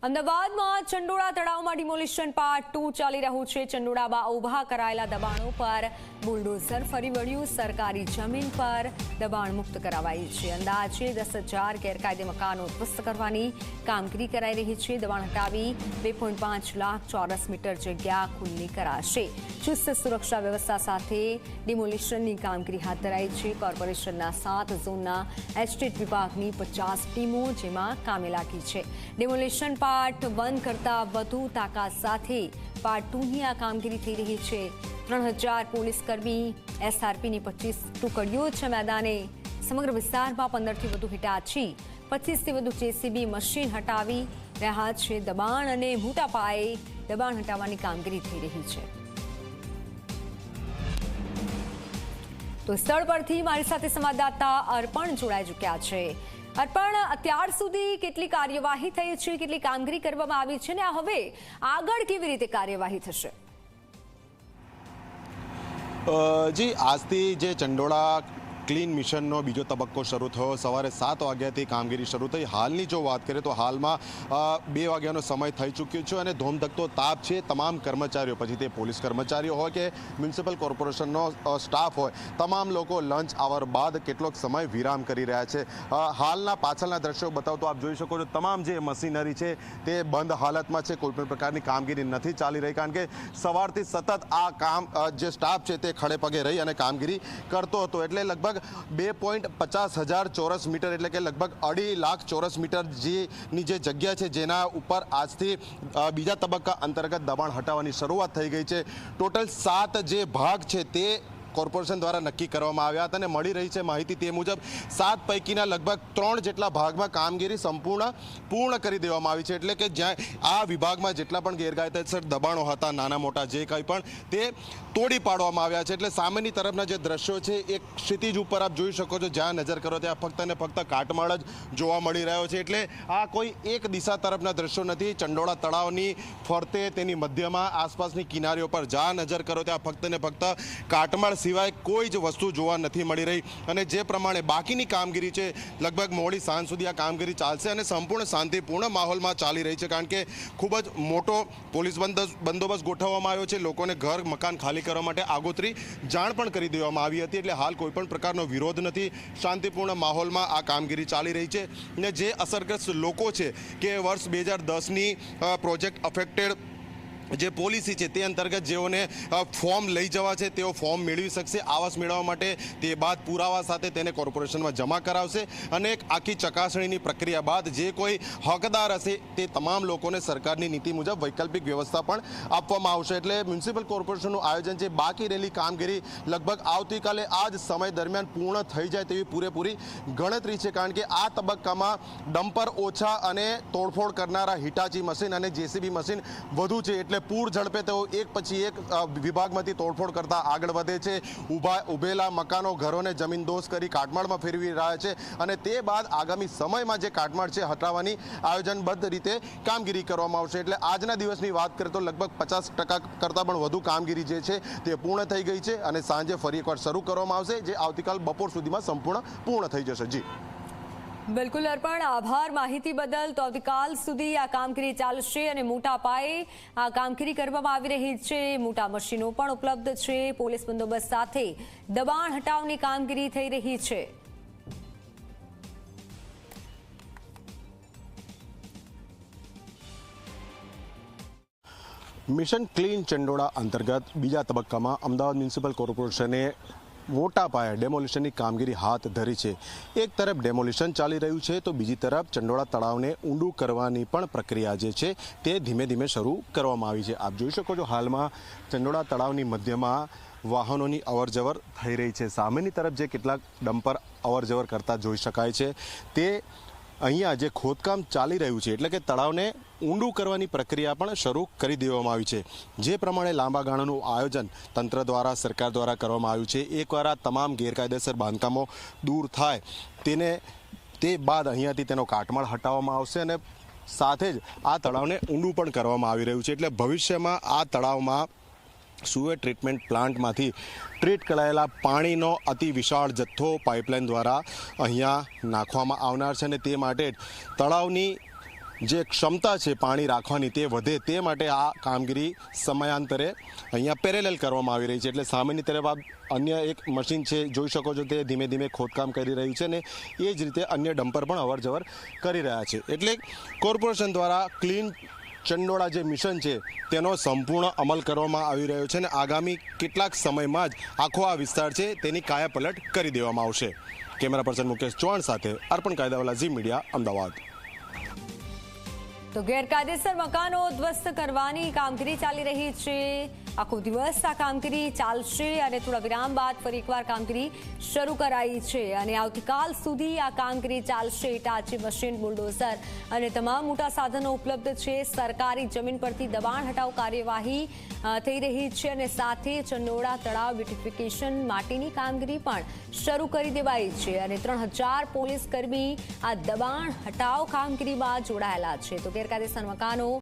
અમદાવાદમાં ચંડોળા તળાવમાં demolition part 2 ચાલી રહ્યું છે। ચંડોળામાં ઊભા કરાયેલા દબાણો પર બુલડોઝર ફરી વળ્યું। સરકારી જમીન પર દબાણ મુક્ત કરાવાયું છે। અંદાજે 10,000 ગેરકાયદે મકાનો ધ્વસ્ત કરવાની કામગીરી કરાઈ રહી છે। દબાણ હટાવી 2.5 લાખ ચોરસ મીટર જગ્યા ખુલ્લી કરાશે। ચુસ્ત સુરક્ષા વ્યવસ્થા સાથે ડિમોલિશનની કામગીરી હાથ ધરાઈ છે। કોર્પોરેશનના 7 ઝોનના એસ્ટેટ વિભાગની 50 ટીમો જેમાં કામે લાગી છે। ડિમોલિશન પાર્ટ 1 કરતાં વધુ તાકાત સાથે પાર્ટ 2ની આ કામગીરી થઈ રહી છે। 3000 પોલીસકર્મી એસઆરપીની 25 ટુકડીઓ છે મેદાને। સમગ્ર વિસ્તારમાં 15થી વધુ હિટાચી 25થી વધુ જેસીબી મશીન હટાવી રહ્યા છે। દબાણ અને મોટા પાયે દબાણ હટાવવાની કામગીરી થઈ રહી છે। તો સ્થળ પરથી મારી સાથે સંવાદદાતા અર્પણ જોડાઈ ચૂક્યા છે। અર્પણ, અત્યાર સુધી કેટલી કાર્યવાહી થઈ છે, કેટલી કામગીરી કરવામાં આવી છે ને હવે આગળ કેવી રીતે કાર્યવાહી થશે? જી, આજથી જે ચંડોળા ક્લીન મિશનનો બીજો તબક્કો શરૂ થયો। સવારે 7 વાગ્યાથી કામગીરી શરૂ થઈ। હાલની જો વાત કરીએ તો હાલમાં 2 વાગ્યાનો સમય થઈ ચૂક્યો છે અને ધોમધકતો તાપ છે। તમામ કર્મચારીઓ, પછી તે પોલીસ કર્મચારીઓ હોય કે મ્યુનિસિપલ કોર્પોરેશનનો સ્ટાફ હોય, તમામ લોકો લંચ આવર બાદ કેટલોક સમય વિરામ કરી રહ્યા છે। હાલના પાછળના દ્રશ્યો બતાવતો આપ જોઈ શકો છો, તમામ જે મશીનરી છે તે બંધ હાલતમાં છે। કોઈપણ પ્રકારની કામગીરી નથી ચાલી રહી, કારણ કે સવારથી સતત આ કામ જે સ્ટાફ છે તે ખડે પગે રહી અને કામગીરી કરતો હતો। એટલે લગભગ 2.50,000 ચોરસ મીટર એટલે કે લગભગ 2.5 લાખ ચોરસ મીટર ની જે જગ્યા છે જેના ઉપર આજથી બીજા તબક્કા અંતર્ગત દબાણ હટાવવાની શરૂઆત થઈ ગઈ છે। ટોટલ 7 જે ભાગ છે તે કોર્પોરેશન દ્વારા નક્કી કરવામાં આવ્યા હતા અને મળી રહી છે માહિતી તે મુજબ 7 પૈકીના લગભગ 3 જેટલા ભાગમાં કામગીરી પૂર્ણ કરી દેવામાં આવી છે। એટલે કે જ્યાં આ વિભાગમાં જેટલા પણ ગેરકાયદેસર દબાણો હતા, નાના મોટા જે કંઈ પણ, તે તોડી પાડવામાં આવ્યા છે। એટલે સામેની તરફના જે દ્રશ્યો છે એક ક્ષિતિજ ઉપર આપ જોઈ શકો છો, જ્યાં નજર કરો ત્યાં ફક્ત ને ફક્ત કાટમાળ જ જોવા મળી રહ્યો છે। એટલે આ કોઈ એક દિશા તરફના દ્રશ્યો નથી। ચંડોળા તળાવની ફરતે, તેની મધ્યમાં, આસપાસની કિનારીઓ પર જ્યાં નજર કરો ત્યાં ફક્ત ને ફક્ત કાટમાળ સિવાય કોઈ જ વસ્તુ જોવા નથી મળી રહી। અને જે પ્રમાણે બાકીની કામગીરી છે, લગભગ મોડી સાંજ સુધી આ કામગીરી ચાલશે અને સંપૂર્ણ શાંતિપૂર્ણ માહોલમાં ચાલી રહી છે, કારણ કે ખૂબ જ મોટો પોલીસ બંદોબસ્ત ગોઠવવામાં આવ્યો છે। લોકોને ઘર મકાન ખાલી કરવા માટે આગોતરી જાણ પણ કરી દેવામાં આવી હતી। એટલે હાલ કોઈપણ પ્રકારનો વિરોધ નથી, શાંતિપૂર્ણ માહોલમાં આ કામગીરી ચાલી રહી છે। અને જે અસરગ્રસ્ત લોકો છે કે વર્ષ 2010ની પ્રોજેક્ટ અફેક્ટેડ જે પોલિસી છે તે અંતર્ગત જેઓને ફોર્મ લઈ જવા છે તેઓ ફોર્મ મેળવી શકશે આવાસ મેળવવા માટે। તે બાદ પુરાવા સાથે તેને કોર્પોરેશનમાં જમા કરાવશે અને એક આખી ચકાસણીની પ્રક્રિયા બાદ જે કોઈ હકદાર હશે તે તમામ લોકોને સરકારની નીતિ મુજબ વૈકલ્પિક વ્યવસ્થા પણ આપવામાં આવશે। એટલે મ્યુનિસિપલ કોર્પોરેશનનું આયોજન છે, બાકી રહેલી કામગીરી લગભગ આવતીકાલે આ જ સમય દરમિયાન પૂર્ણ થઈ જાય તેવી પૂરેપૂરી ગણતરી છે, કારણ કે આ તબક્કામાં ડમ્પર ઓછા અને તોડફોડ કરનારા હિટાચી મશીન અને જેસીબી મશીન વધુ છે। એટલે પૂર ઝડપે તેઓ એક પછી એક વિભાગમાંથી તોડફોડ કરતા આગળ વધે છે। ઉભેલા મકાનો, ઘરોને જમીનદોસ્ત કરી કાટમાળમાં ફેરવી રહ્યા છે અને તે બાદ આગામી સમયમાં જે કાટમાળ છે હટાવવાની આયોજનબદ્ધ રીતે કામગીરી કરવામાં આવશે। એટલે આજના દિવસની વાત કરીએ તો લગભગ 50% કરતાં પણ વધુ કામગીરી જે છે તે પૂર્ણ થઈ ગઈ છે અને સાંજે ફરી એકવાર શરૂ કરવામાં આવશે, જે આવતીકાલ બપોર સુધીમાં સંપૂર્ણ પૂર્ણ થઈ જશે। જી બિલકુલ અર્પણ, આભાર માહિતી બદલ। તો આવતીકાલ સુધી આ કામગીરી ચાલશે અને મોટા પાયે આ કામગીરી કરવામાં આવી રહી છે। મોટા મશીનો પણ ઉપલબ્ધ છે, પોલીસ બંદોબસ્ત સાથે દબાણ હટાવની કામગીરી થઈ રહી છે। મિશન ક્લીન ચંડોળા અંતર્ગત બીજા તબક્કામાં અમદાવાદ મ્યુનિસિપલ કોર્પોરેશને મોટા પાયે ડેમોલિશનની કામગીરી હાથ ધરી છે। એક તરફ ડેમોલિશન ચાલી રહ્યું છે તો બીજી તરફ ચંડોળા તળાવને ઊંડું કરવાની પણ પ્રક્રિયા જે છે તે ધીમે ધીમે શરૂ કરવામાં આવી છે। આપ જોઈ શકો છો હાલમાં ચંડોળા તળાવની મધ્યમાં વાહનોની અવરજવર થઈ રહી છે। સામેની તરફ જે કેટલાક ડમ્પર અવરજવર કરતા જોઈ શકાય છે તે અહીંયા જે ખોદકામ ચાલી રહ્યું છે, એટલે કે તળાવને ઊંડું કરવાની પ્રક્રિયા પણ શરૂ કરી દેવામાં આવી છે। જે પ્રમાણે લાંબા ગાળાનું આયોજન તંત્ર દ્વારા, સરકાર દ્વારા કરવામાં આવ્યું છે। એકવાર આ તમામ ગેરકાયદેસર બાંધકામો દૂર થાય તે બાદ અહીંયાથી તેનો કાટમાળ હટાવવામાં આવશે અને સાથે જ આ તળાવને ઊંડું પણ કરવામાં આવી રહ્યું છે। એટલે ભવિષ્યમાં આ તળાવમાં સુએજ ટ્રીટમેન્ટ પ્લાન્ટમાંથી ટ્રીટ કરાયેલા પાણીનો અતિ વિશાળ જથ્થો પાઇપલાઇન દ્વારા અહીંયા નાખવામાં આવનાર છે અને તે માટે તળાવની જે ક્ષમતા છે પાણી રાખવાની તે વધે તે માટે આ કામગીરી સમયાંતરે અહીંયા પેરેલલ કરવામાં આવી રહી છે. એટલે સામેની તરફ આપ અન્ય એક મશીન છે જોઈ શકો છો, તે ધીમે ધીમે ખોદકામ કરી રહ્યું છે ને એ જ રીતે અન્ય ડમ્પર પણ અવરજવર કરી રહ્યા છે. એટલે કોર્પોરેશન દ્વારા ક્લીન ચંડોળા જે મિશન છે તેનો સંપૂર્ણ અમલ કરવામાં આવી રહ્યો છે અને આગામી કેટલાક સમયમાં જ આખો આ વિસ્તાર છે તેની કાયાપલટ કરી દેવામાં આવશે. કેમેરા પર્સન મુકેશ ચૌહાણ સાથે અર્પણ કાયદાવાલા ઝી મીડિયા, અમદાવાદ. તો ગેરકાયદેસર મકાનો ધ્વસ્ત કરવાની કામગીરી ચાલી રહી છે. આખો દિવસ આ કામગીરી ચાલશે અને થોડા વિરામ બાદ ફરી એકવાર કામગીરી શરૂ કરાઈ છે અને આવતીકાલ સુધી આ કામગીરી ચાલશે. ટાચી મશીન, બુલડોઝર અને તમામ મોટા સાધનો ઉપલબ્ધ છે. સરકારી જમીન પરથી દબાણ હટાવ કાર્યવાહી થઈ રહી છે અને સાથે ચંડોળા તળાવ બ્યુટિફિકેશન માટેની કામગીરી પણ શરૂ કરી દેવાઈ છે અને 3000 પોલીસ કર્મી આ દબાણ હટાવ કામગીરીમાં જોડાયેલા છે. તો ગેરકાયદેસર મકાનો